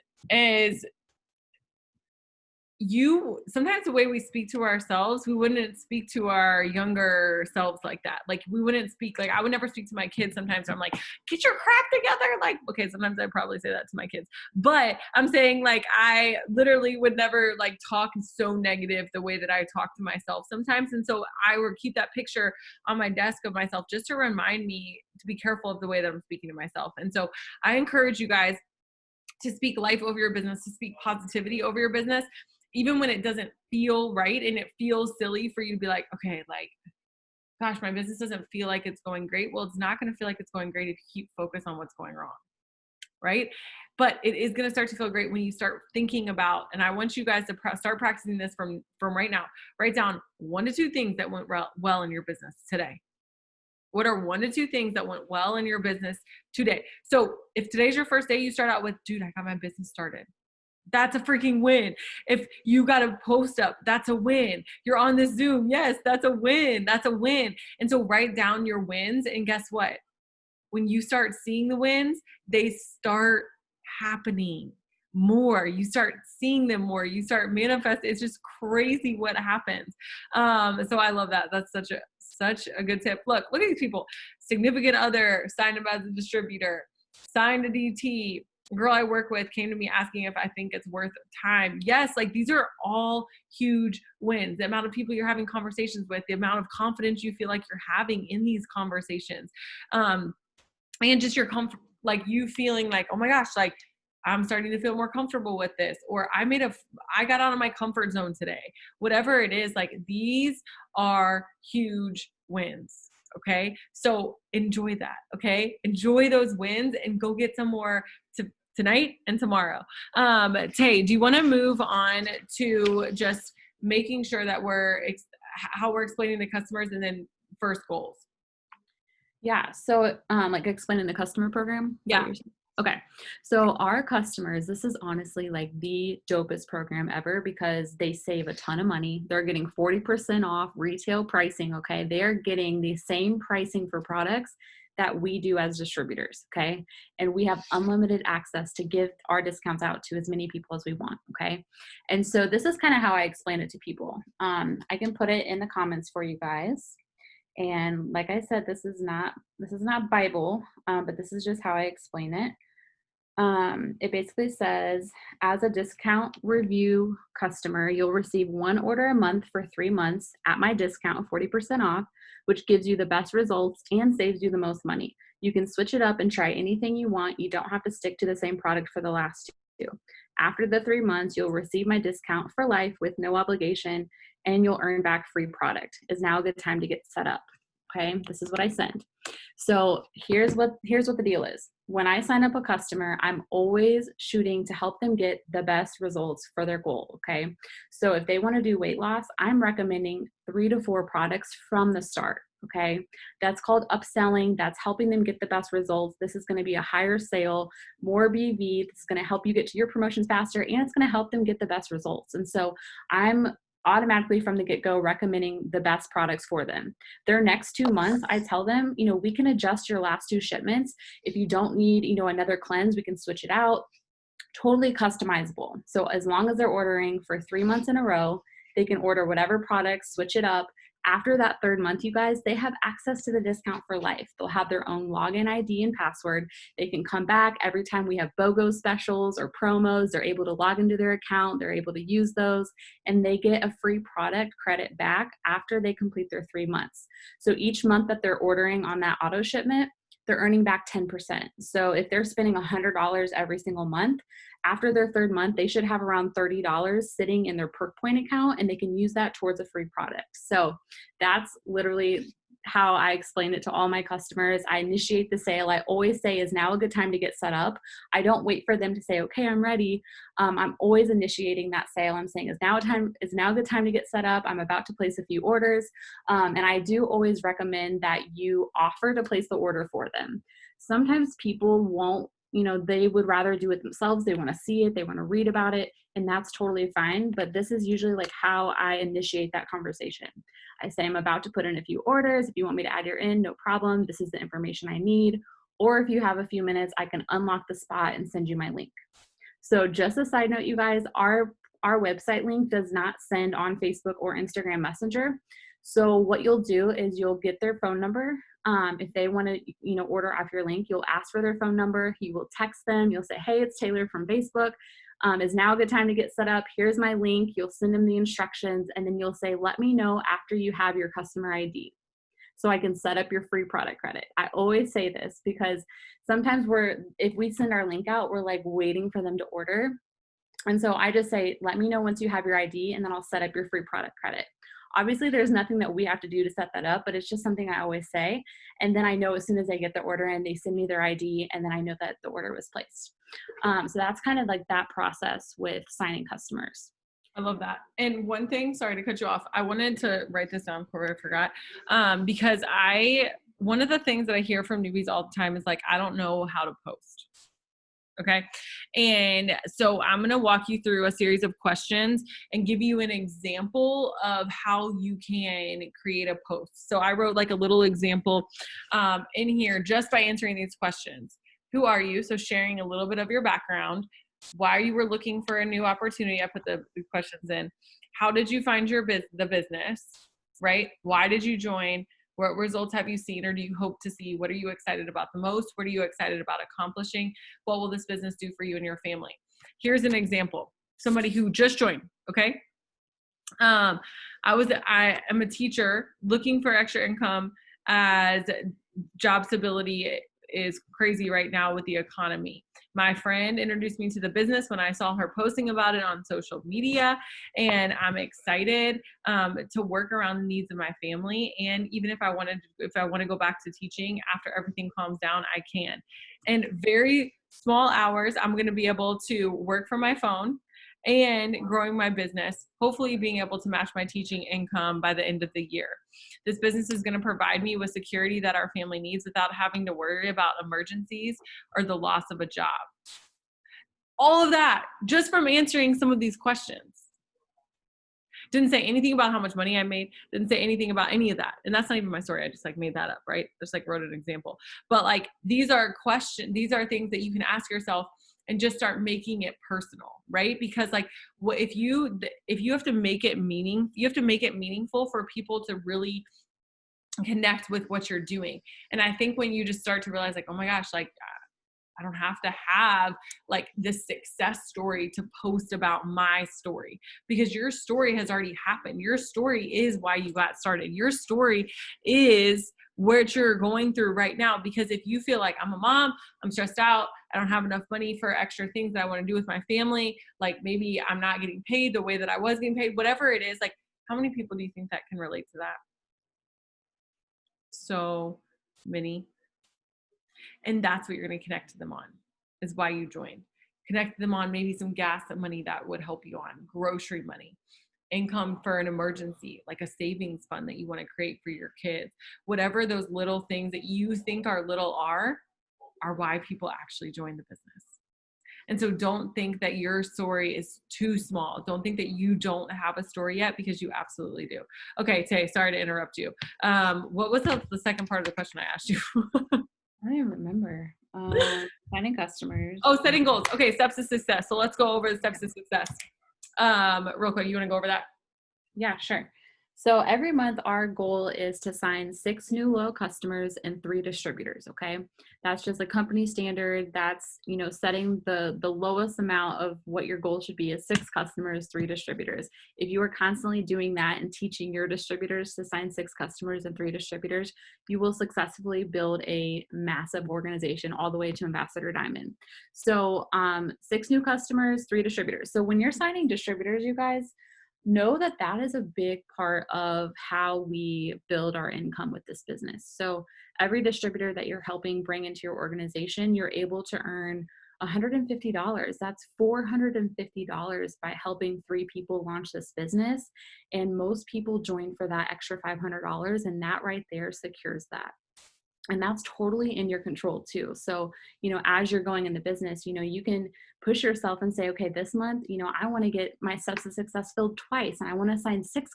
sometimes the way we speak to ourselves, we wouldn't speak to our younger selves like that. Like we wouldn't speak, like I would never speak to my kids sometimes. I'm like, get your crap together. Like, okay, sometimes I probably say that to my kids, but I'm saying like, I literally would never like talk so negative the way that I talk to myself sometimes. And so I would keep that picture on my desk of myself just to remind me to be careful of the way that I'm speaking to myself. And so I encourage you guys to speak life over your business, to speak positivity over your business, even when it doesn't feel right and it feels silly for you to be like, okay, like, gosh, my business doesn't feel like it's going great. Well, it's not going to feel like it's going great if you keep focused on what's going wrong, right? But it is going to start to feel great when you start thinking about, and I want you guys to start practicing this from right now. Write down 1 to 2 things that went well in your business today. What are 1 to 2 things that went well in your business today? So if today's your first day, you start out with, dude, I got my business started. That's a freaking win. If you got a post up, that's a win. You're on this Zoom. Yes, that's a win. That's a win. And so write down your wins. And guess what? When you start seeing the wins, they start happening more. You start seeing them more. You start manifesting. It's just crazy what happens. So I love that. That's such a good tip. Look at these people. Significant other signed up as a distributor, signed a DT. Girl I work with came to me asking if I think it's worth time. Yes, like these are all huge wins. The amount of people you're having conversations with, the amount of confidence you feel like you're having in these conversations, and just your comfort, like you feeling like, oh my gosh, like I'm starting to feel more comfortable with this, or I got out of my comfort zone today. Whatever it is, like these are huge wins. Okay, so enjoy that. Okay, enjoy those wins and go get some more tonight and tomorrow. Tay, do you want to move on to just making sure that how we're explaining to customers, and then first goals? Yeah. So, like explaining the customer program. Yeah. Okay. So our customers, this is honestly like the dopest program ever because they save a ton of money. They're getting 40% off retail pricing. Okay. They're getting the same pricing for products that we do as distributors. Okay. And we have unlimited access to give our discounts out to as many people as we want. Okay. And so this is kind of how I explain it to people. I can put it in the comments for you guys. And like I said, this is not Bible, but this is just how I explain it. It basically says, as a discount review customer, you'll receive 1 order a month for 3 months at my discount of 40% off, which gives you the best results and saves you the most money. You can switch it up and try anything you want. You don't have to stick to the same product for the last 2. After the 3 months, you'll receive my discount for life with no obligation, and you'll earn back free product. Is now a good time to get set up. Okay, this is what I send. So here's what the deal is. When I sign up a customer, I'm always shooting to help them get the best results for their goal. Okay, so if they want to do weight loss, I'm recommending 3 to 4 products from the start. Okay, that's called upselling. That's helping them get the best results. This is going to be a higher sale, more BV. This is going to help you get to your promotions faster, and it's going to help them get the best results. And so I'm automatically from the get-go recommending the best products for them. Their next 2 months, I tell them, we can adjust your last 2 shipments. If you don't need, another cleanse, we can switch it out. Totally customizable. So as long as they're ordering for 3 months in a row, they can order whatever products, switch it up. After that 3rd month, you guys, they have access to the discount for life. They'll have their own login ID and password. They can come back every time we have BOGO specials or promos. They're able to log into their account. They're able to use those, and they get a free product credit back after they complete their 3 months. So each month that they're ordering on that auto shipment, they're earning back 10%. So if they're spending $100 every single month, after their 3rd month, they should have around $30 sitting in their Perk Point account, and they can use that towards a free product. So that's literally how I explain it to all my customers. I initiate the sale. I always say, is now a good time to get set up? I don't wait for them to say, okay, I'm ready. I'm always initiating that sale. I'm saying, is now a good time to get set up? I'm about to place a few orders. And I do always recommend that you offer to place the order for them. Sometimes people won't, they would rather do it themselves. They want to see it. They want to read about it. And that's totally fine. But this is usually like how I initiate that conversation. I say, I'm about to put in a few orders. If you want me to add your in, no problem. This is the information I need. Or if you have a few minutes, I can unlock the spot and send you my link. So just a side note, you guys, our website link does not send on Facebook or Instagram Messenger. So what you'll do is you'll get their phone number. If they want to, order off your link, you'll ask for their phone number. You will text them. You'll say, hey, it's Taylor from Facebook. Is now a good time to get set up? Here's my link. You'll send them the instructions, and then you'll say, let me know after you have your customer ID so I can set up your free product credit. I always say this because sometimes if we send our link out, we're like waiting for them to order. And so I just say, let me know once you have your ID, and then I'll set up your free product credit. Obviously, there's nothing that we have to do to set that up, but it's just something I always say. And then I know as soon as I get the order in, they send me their ID, and then I know that the order was placed. So that's kind of like that process with signing customers. I love that. And one thing, sorry to cut you off, I wanted to write this down before I forgot, because one of the things that I hear from newbies all the time is like, I don't know how to post. Okay. And so I'm going to walk you through a series of questions and give you an example of how you can create a post. So I wrote like a little example in here just by answering these questions. Who are you? So sharing a little bit of your background, why you were looking for a new opportunity. I put the questions in. How did you find the business, right? Why did you join? What results have you seen or do you hope to see? What are you excited about the most? What are you excited about accomplishing? What will this business do for you and your family? Here's an example. Somebody who just joined, okay? I am a teacher looking for extra income as job stability is crazy right now with the economy. My friend introduced me to the business when I saw her posting about it on social media, and I'm excited to work around the needs of my family. And even if I want to go back to teaching after everything calms down, I can. And very small hours, I'm going to be able to work from my phone and growing my business, hopefully being able to match my teaching income by the end of the year. This business is going to provide me with security that our family needs without having to worry about emergencies or the loss of a job. All of that just from answering some of these questions. Didn't say anything about how much money I made. Didn't say anything about any of that. And that's not even my story. I just like made that up, right? Just like wrote an example. But like these are questions, these are things that you can ask yourself and just start making it personal, right? Because like if you have to make it meaningful for people to really connect with what you're doing. And I think when you just start to realize like, oh my gosh, like I don't have to have like this success story to post about my story, because your story has already happened. Your story is why you got started. Your story is what you're going through right now. Because if you feel like I'm a mom, I'm stressed out, I don't have enough money for extra things that I want to do with my family, like maybe I'm not getting paid the way that I was getting paid, whatever it is, like how many people do you think that can relate to that? So many. And that's what you're going to connect to them on, is why you joined. Connect them on maybe some gas money that would help you on, grocery money, income for an emergency, like a savings fund that you want to create for your kids. Whatever those little things that you think are little are why people actually join the business. And so don't think that your story is too small. Don't think that you don't have a story yet, because you absolutely do. Okay, Tay, sorry to interrupt you. What was the second part of the question I asked you? I don't even remember. Finding customers. Oh, setting goals. Okay, steps to success. So let's go over the steps to success. Real quick, you want to go over that? Yeah, sure. So every month our goal is to sign 6 new loyal customers and 3 distributors, okay? That's just a company standard. That's, setting the lowest amount of what your goal should be is 6 customers, 3 distributors. If you are constantly doing that and teaching your distributors to sign 6 customers and 3 distributors, you will successfully build a massive organization all the way to Ambassador Diamond. So 6 new customers, 3 distributors. So when you're signing distributors, you guys, know that that is a big part of how we build our income with this business. So every distributor that you're helping bring into your organization, you're able to earn $150. That's $450 by helping 3 people launch this business. And most people join for that extra $500, and that right there secures that. And that's totally in your control too. So, as you're going in the business, you can push yourself and say, okay, this month, I want to get my Steps to Success filled twice. And I want to sign 6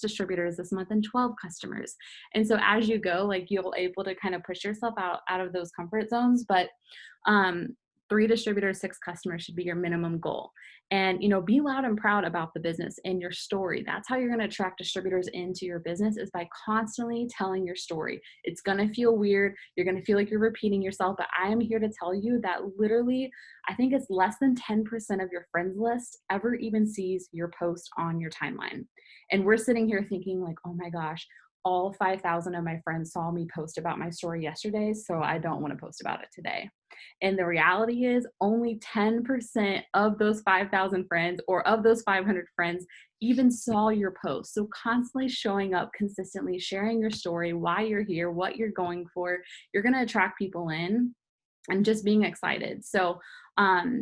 distributors this month and 12 customers. And so as you go, like, you'll able to kind of push yourself out of those comfort zones. But 3 distributors, 6 customers should be your minimum goal. And, be loud and proud about the business and your story. That's how you're going to attract distributors into your business, is by constantly telling your story. It's going to feel weird. You're going to feel like you're repeating yourself, but I am here to tell you that literally, I think it's less than 10% of your friends list ever even sees your post on your timeline. And we're sitting here thinking like, oh my gosh, all 5,000 of my friends saw me post about my story yesterday, so I don't want to post about it today. And the reality is only 10% of those 5,000 friends, or of those 500 friends, even saw your post. So constantly showing up consistently, sharing your story, why you're here, what you're going for, you're going to attract people in, and just being excited. So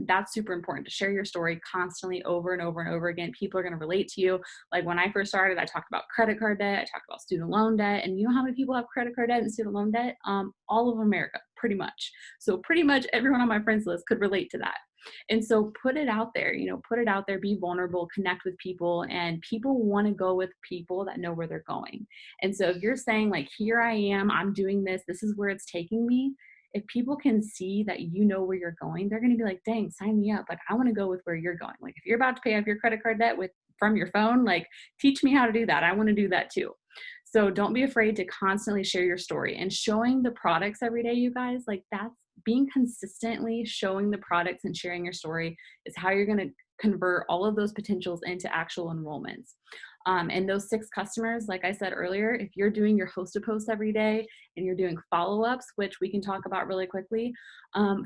that's super important, to share your story constantly over and over and over again. People are going to relate to you. Like when I first started, I talked about credit card debt. I talked about student loan debt. And you know how many people have credit card debt and student loan debt? All of America, pretty much. So pretty much everyone on my friends list could relate to that. And so put it out there, put it out there, be vulnerable, connect with people, and people want to go with people that know where they're going. And so if you're saying like, here I am, I'm doing this, this is where it's taking me. If people can see that you know where you're going, they're going to be like, dang, sign me up. Like, I want to go with where you're going. Like, if you're about to pay off your credit card debt from your phone, like, teach me how to do that. I want to do that too. So don't be afraid to constantly share your story, and showing the products every day, you guys, like, that's being consistently showing the products and sharing your story is how you're going to convert all of those potentials into actual enrollments. And those 6 customers, like I said earlier, if you're doing your host to post every day and you're doing follow-ups, which we can talk about really quickly,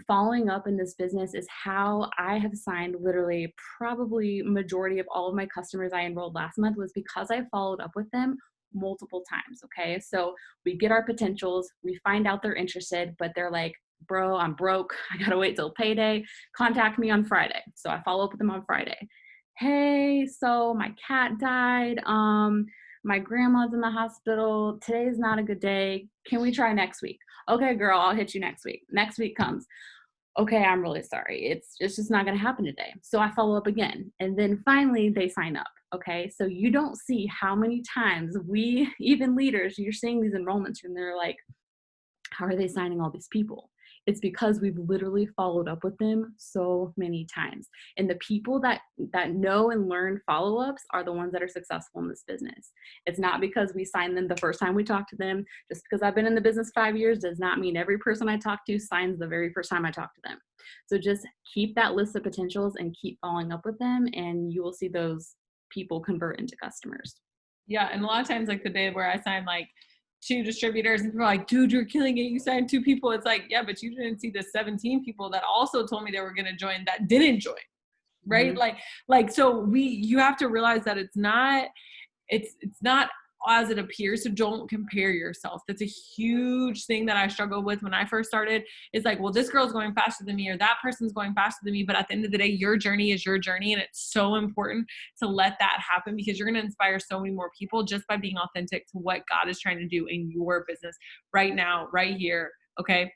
following up in this business is how I have signed literally probably majority of all of my customers I enrolled last month, was because I followed up with them multiple times. Okay. So we get our potentials, we find out they're interested, but they're like, bro, I'm broke. I got to wait till payday. Contact me on Friday. So I follow up with them on Friday. Hey, so my cat died. My grandma's in the hospital. Today's not a good day. Can we try next week? Okay, girl, I'll hit you next week. Next week comes. Okay, I'm really sorry. It's just not going to happen today. So I follow up again. And then finally they sign up. Okay. So you don't see how many times we, even leaders, you're seeing these enrollments and they're like, how are they signing all these people? It's because we've literally followed up with them so many times. And the people that know and learn follow-ups are the ones that are successful in this business. It's not because we signed them the first time we talked to them. Just because I've been in the business 5 years does not mean every person I talk to signs the very first time I talk to them. So just keep that list of potentials and keep following up with them, and you will see those people convert into customers. Yeah. And a lot of times, like the day where I signed like 2 distributors and people are like, dude, you're killing it. You signed 2 people. It's like, yeah, but you didn't see the 17 people that also told me they were going to join that didn't join. Right. Mm-hmm. Like, so you have to realize that it's not as it appears. So don't compare yourself. That's a huge thing that I struggled with when I first started. It's like, well, this girl's going faster than me, or that person's going faster than me. But at the end of the day, your journey is your journey. And it's so important to let that happen, because you're going to inspire so many more people just by being authentic to what God is trying to do in your business right now, right here. Okay.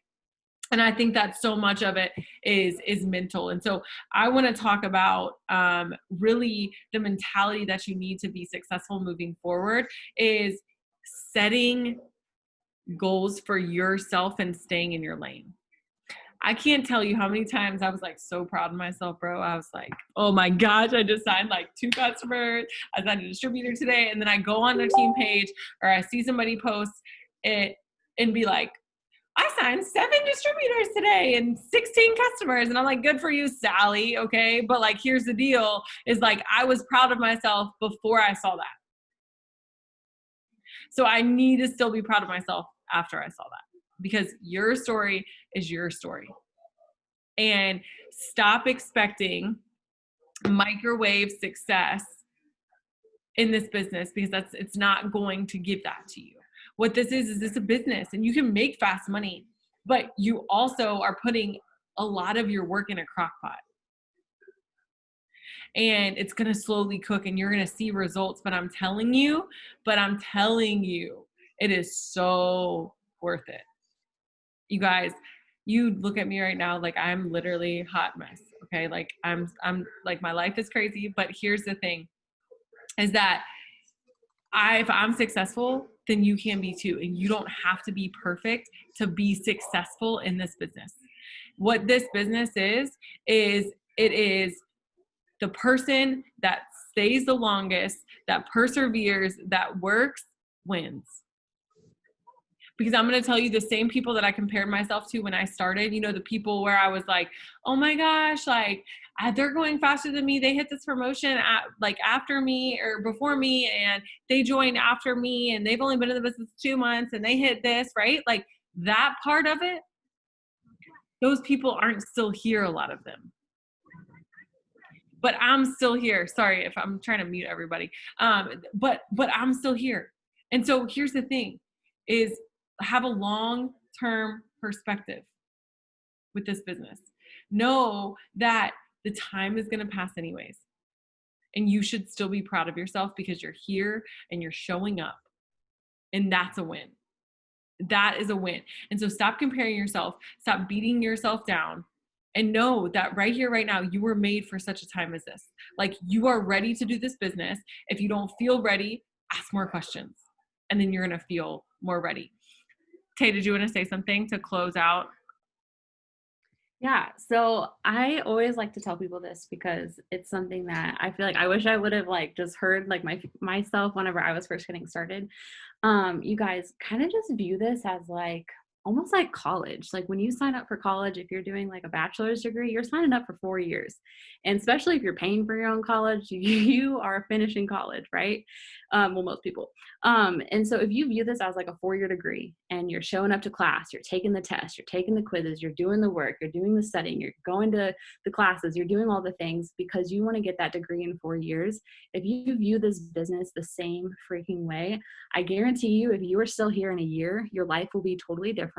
And I think that so much of it is mental. And so I want to talk about really the mentality that you need to be successful moving forward is setting goals for yourself and staying in your lane. I can't tell you how many times I was like so proud of myself, bro. I was like, oh my gosh, I just signed like 2 customers. I signed a distributor today. And then I go on their team page, or I see somebody post it and be like, I signed 7 distributors today and 16 customers. And I'm like, good for you, Sally. Okay. But like, here's the deal is like, I was proud of myself before I saw that. So I need to still be proud of myself after I saw that, because your story is your story. And stop expecting microwave success in this business because it's not going to give that to you. What this is it's a business and you can make fast money, but you also are putting a lot of your work in a crock pot. And it's going to slowly cook and you're going to see results, but I'm telling you, it is so worth it. You guys, you look at me right now like I'm literally hot mess. Okay. Like I'm like my life is crazy, but here's the thing is that if I'm successful, then you can be too. And you don't have to be perfect to be successful in this business. What this business is it is the person that stays the longest, that perseveres, that works, wins. Because I'm going to tell you the same people that I compared myself to when I started, you know, the people where I was like, oh my gosh, like they're going faster than me. They hit this promotion after me or before me, and they joined after me, and they've only been in the business 2 months and they hit this, right? Like that part of it, those people aren't still here, a lot of them. But I'm still here. Sorry if I'm trying to mute everybody. But I'm still here. And so here's the thing is have a long-term perspective with this business. Know that the time is going to pass anyways. And you should still be proud of yourself because you're here and you're showing up. And that's a win. That is a win. And so stop comparing yourself. Stop beating yourself down. And know that right here, right now, you were made for such a time as this. Like you are ready to do this business. If you don't feel ready, ask more questions. And then you're going to feel more ready. Tay, did you want to say something to close out? Yeah. So I always like to tell people this because it's something that I feel like I wish I would have like just heard like myself whenever I was first getting started. You guys kind of just view this as like almost like college. Like when you sign up for college, if you're doing like a bachelor's degree, you're signing up for 4 years. And especially if you're paying for your own college, you are finishing college, right? Well, most people. And so if you view this as like a 4-year degree and you're showing up to class, you're taking the tests, you're taking the quizzes, you're doing the work, you're doing the studying, you're going to the classes, you're doing all the things because you want to get that degree in 4 years. If you view this business the same freaking way, I guarantee you, if you are still here in a year, your life will be totally different.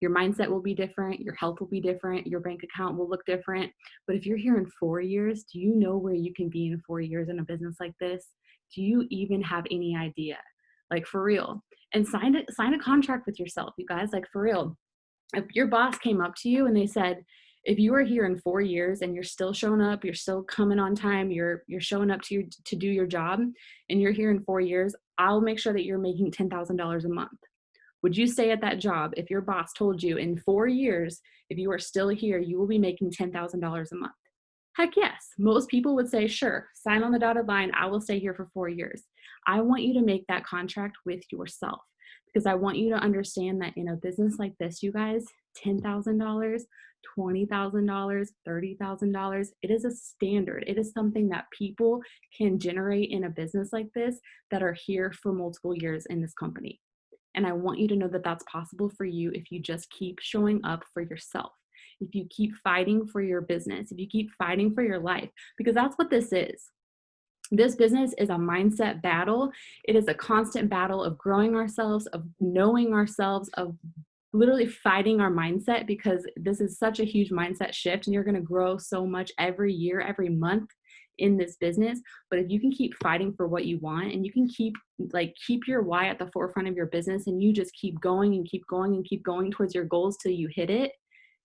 Your mindset will be different. Your health will be different. Your bank account will look different. But if you're here in 4 years, do you know where you can be in 4 years in a business like this? Do you even have any idea? Like for real. And sign a contract with yourself, you guys, like for real. If your boss came up to you and they said, if you are here in 4 years and you're still showing up, you're still coming on time, you're showing up to do your job, and you're here in 4 years, I'll make sure that you're making $10,000 a month. Would you stay at that job if your boss told you in 4 years, if you are still here, you will be making $10,000 a month? Heck yes. Most people would say, sure, sign on the dotted line. I will stay here for 4 years. I want you to make that contract with yourself because I want you to understand that in a business like this, you guys, $10,000, $20,000, $30,000, it is a standard. It is something that people can generate in a business like this that are here for multiple years in this company. And I want you to know that that's possible for you if you just keep showing up for yourself. If you keep fighting for your business, if you keep fighting for your life, because that's what this is. This business is a mindset battle. It is a constant battle of growing ourselves, of knowing ourselves, of literally fighting our mindset, because this is such a huge mindset shift and you're going to grow so much every year, every month in this business. But if you can keep fighting for what you want and you can keep your why at the forefront of your business and you just keep going and keep going and keep going towards your goals till you hit it,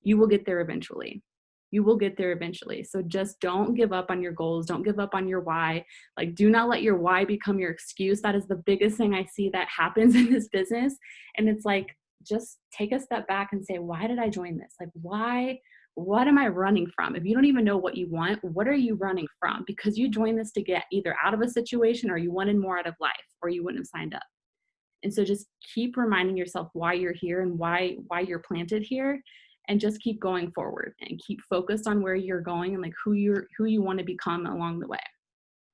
you will get there eventually. You will get there eventually. So just don't give up on your goals. Don't give up on your why. Like, do not let your why become your excuse. That is the biggest thing I see that happens in this business. And it's like, just take a step back and say, why did I join this? Like, why? What am I running from? If you don't even know what you want, what are you running from? Because you joined this to get either out of a situation or you wanted more out of life, or you wouldn't have signed up. And so just keep reminding yourself why you're here and why you're planted here. And just keep going forward and keep focused on where you're going and like who you want to become along the way.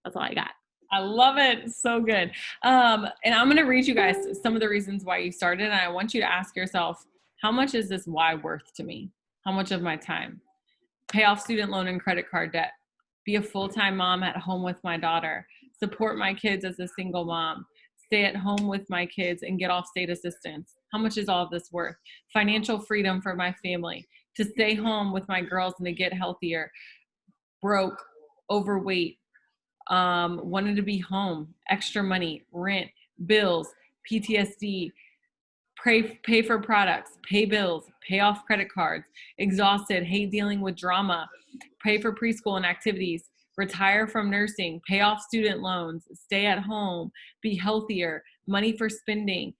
That's all I got. I love it. So good. And I'm going to read you guys some of the reasons why you started. And I want you to ask yourself, how much is this why worth to me? How much of my time? Pay off student loan and credit card debt. Be a full-time mom at home with my daughter. support my kids as a single mom, stay at home with my kids and get off state assistance. How much is all of this worth? Financial freedom for my family, to stay home with my girls and to get healthier, broke, overweight, wanted to be home, extra money, rent, bills, PTSD, pay for products, pay bills, pay off credit cards, exhausted, hate dealing with drama, pay for preschool and activities, retire from nursing, pay off student loans, stay at home, be healthier, money for spending.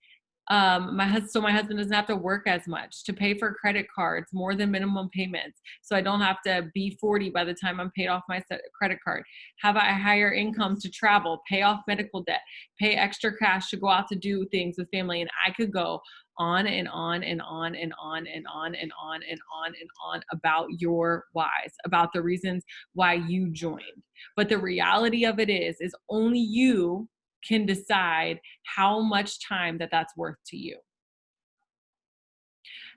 My husband doesn't have to work as much, to pay for credit cards, more than minimum payments. So I don't have to be 40 by the time I'm paid off my credit card. Have a higher income to travel, pay off medical debt, pay extra cash to go out to do things with family. And I could go on and on and on and on and on and on and on and on about your whys, about the reasons why you joined. But the reality of it is only you can decide how much time that's worth to you.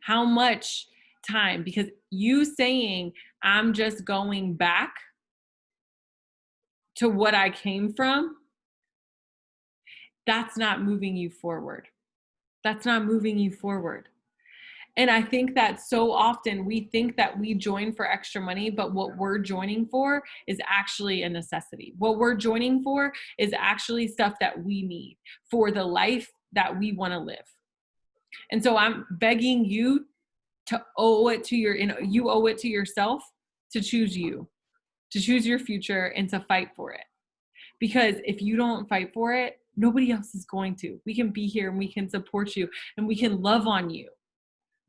How much time, because you saying, I'm just going back to what I came from, that's not moving you forward. That's not moving you forward. And I think that so often we think that we join for extra money, but what we're joining for is actually a necessity. What we're joining for is actually stuff that we need for the life that we want to live. And so I'm begging you to owe it to you owe it to yourself to choose you, to choose your future and to fight for it. Because if you don't fight for it, nobody else is going to. We can be here and we can support you and we can love on you.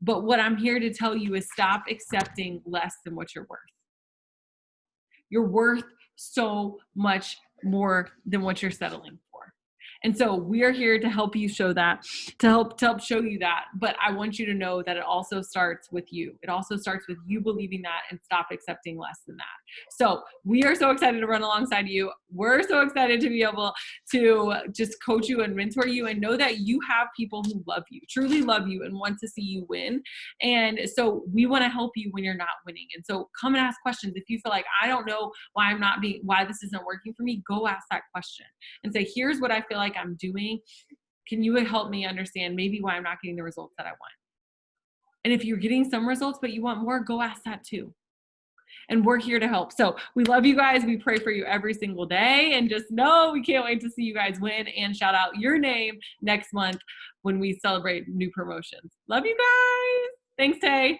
But what I'm here to tell you is stop accepting less than what you're worth. You're worth so much more than what you're settling for. And so we are here to help you show that, to help show you that. But I want you to know that it also starts with you. It also starts with you believing that and stop accepting less than that. So we are so excited to run alongside you. We're so excited to be able to just coach you and mentor you and know that you have people who love you, truly love you and want to see you win. And so we want to help you when you're not winning. And so come and ask questions. If you feel like, I don't know why this isn't working for me, go ask that question and say, here's what I feel like I'm doing. Can you help me understand maybe why I'm not getting the results that I want? And if you're getting some results, but you want more, go ask that too. And we're here to help. So we love you guys. We pray for you every single day. And just know we can't wait to see you guys win and shout out your name next month when we celebrate new promotions. Love you guys. Thanks, Tay.